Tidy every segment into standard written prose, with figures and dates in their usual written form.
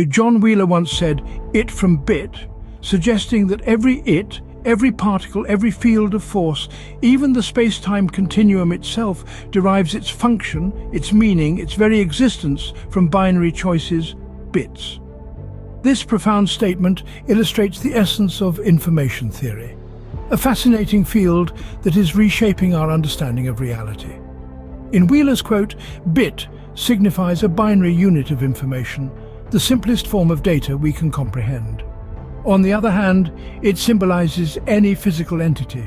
John Wheeler once said, "It from bit," suggesting that every it, every particle, every field of force, even the space-time continuum itself, derives its function, its meaning, its very existence from binary choices, bits. This profound statement illustrates the essence of information theory, a fascinating field that is reshaping our understanding of reality. In Wheeler's quote, "Bit signifies a binary unit of information, the simplest form of data we can comprehend. On the other hand, it symbolizes any physical entity,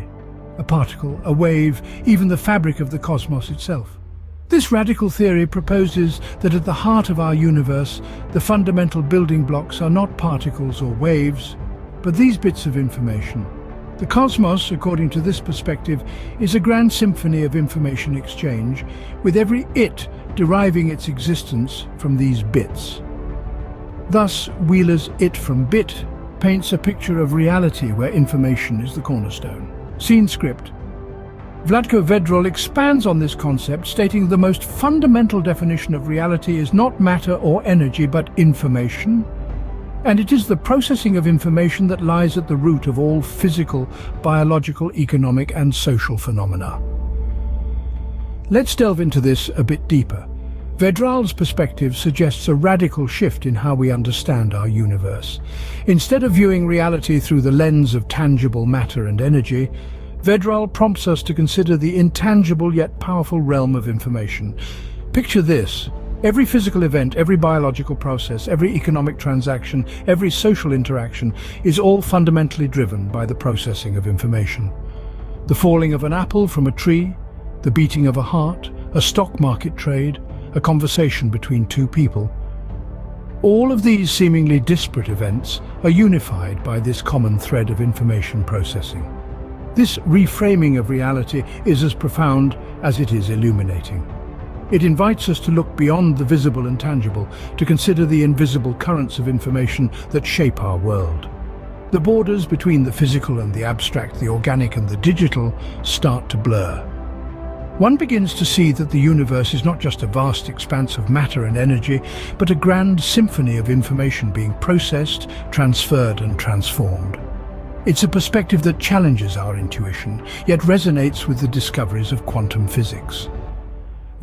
a particle, a wave, even the fabric of the cosmos itself." This radical theory proposes that at the heart of our universe, the fundamental building blocks are not particles or waves, but these bits of information. The cosmos, according to this perspective, is a grand symphony of information exchange, with every it deriving its existence from these bits. Thus, Wheeler's "it from bit" paints a picture of reality where information is the cornerstone. Scene script. Vlatko Vedrol expands on this concept, stating the most fundamental definition of reality is not matter or energy, but information. And it is the processing of information that lies at the root of all physical, biological, economic, and social phenomena. Let's delve into this a bit deeper. Vedrol's perspective suggests a radical shift in how we understand our universe. Instead of viewing reality through the lens of tangible matter and energy, Vedrol prompts us to consider the intangible yet powerful realm of information. Picture this. Every physical event, every biological process, every economic transaction, every social interaction is all fundamentally driven by the processing of information. The falling of an apple from a tree, the beating of a heart, a stock market trade, a conversation between two people. All of these seemingly disparate events are unified by this common thread of information processing. This reframing of reality is as profound as it is illuminating. It invites us to look beyond the visible and tangible, to consider the invisible currents of information that shape our world. The borders between the physical and the abstract, the organic and the digital, start to blur. One begins to see that the universe is not just a vast expanse of matter and energy, but a grand symphony of information being processed, transferred and transformed. It's a perspective that challenges our intuition, yet resonates with the discoveries of quantum physics.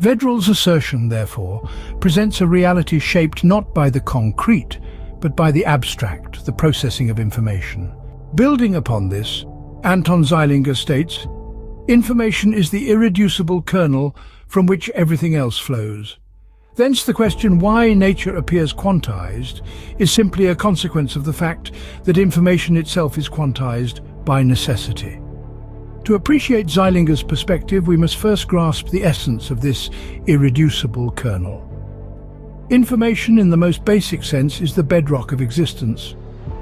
Vedrol's assertion, therefore, presents a reality shaped not by the concrete, but by the abstract, the processing of information. Building upon this, Anton Zeilinger states, "Information is the irreducible kernel from which everything else flows. Thence the question why nature appears quantized is simply a consequence of the fact that information itself is quantized by necessity." To appreciate Zeilinger's perspective, we must first grasp the essence of this irreducible kernel. Information, in the most basic sense, is the bedrock of existence.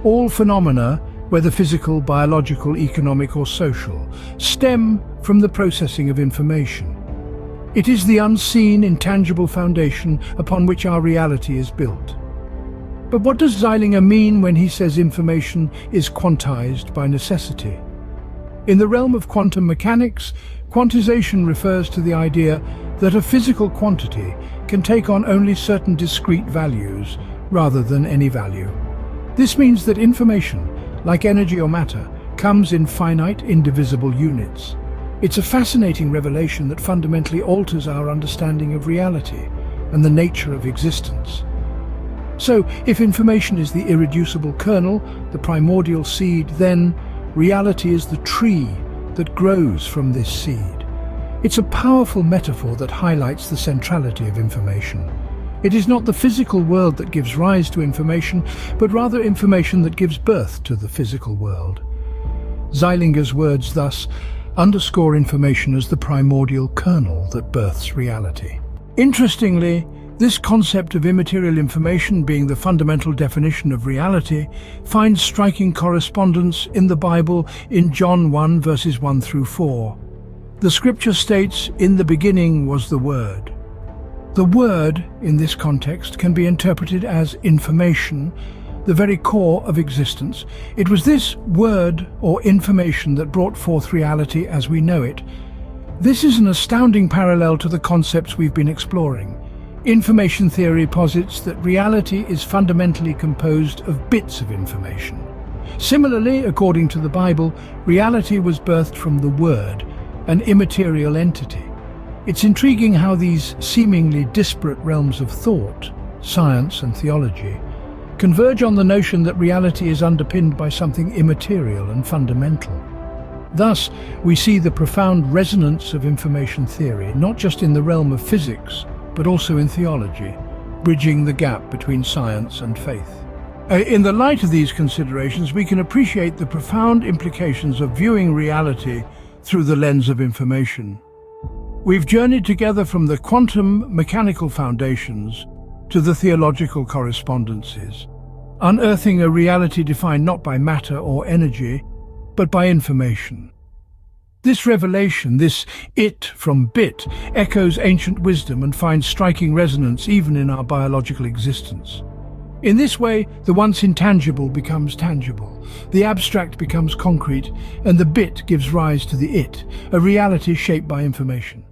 All phenomena, whether physical, biological, economic or social, stem from the processing of information. It is the unseen, intangible foundation upon which our reality is built. But what does Zeilinger mean when he says information is quantized by necessity? In the realm of quantum mechanics, quantization refers to the idea that a physical quantity can take on only certain discrete values rather than any value. This means that information, like energy or matter, comes in finite, indivisible units. It's a fascinating revelation that fundamentally alters our understanding of reality and the nature of existence. So, if information is the irreducible kernel, the primordial seed, then reality is the tree that grows from this seed. It's a powerful metaphor that highlights the centrality of information. It is not the physical world that gives rise to information, but rather information that gives birth to the physical world. Zeilinger's words thus underscore information as the primordial kernel that births reality. Interestingly, this concept of immaterial information being the fundamental definition of reality finds striking correspondence in the Bible in John 1 verses 1 through 4. The scripture states, "In the beginning was the Word." The Word, in this context, can be interpreted as information, the very core of existence. It was this word or information that brought forth reality as we know it. This is an astounding parallel to the concepts we've been exploring. Information theory posits that reality is fundamentally composed of bits of information. Similarly, according to the Bible, reality was birthed from the Word, an immaterial entity. It's intriguing how these seemingly disparate realms of thought, science and theology, converge on the notion that reality is underpinned by something immaterial and fundamental. Thus, we see the profound resonance of information theory, not just in the realm of physics, but also in theology, bridging the gap between science and faith. In the light of these considerations, we can appreciate the profound implications of viewing reality through the lens of information. We've journeyed together from the quantum mechanical foundations to the theological correspondences, unearthing a reality defined not by matter or energy, but by information. This revelation, this it from bit, echoes ancient wisdom and finds striking resonance even in our biological existence. In this way, the once intangible becomes tangible, the abstract becomes concrete, and the bit gives rise to the it, a reality shaped by information.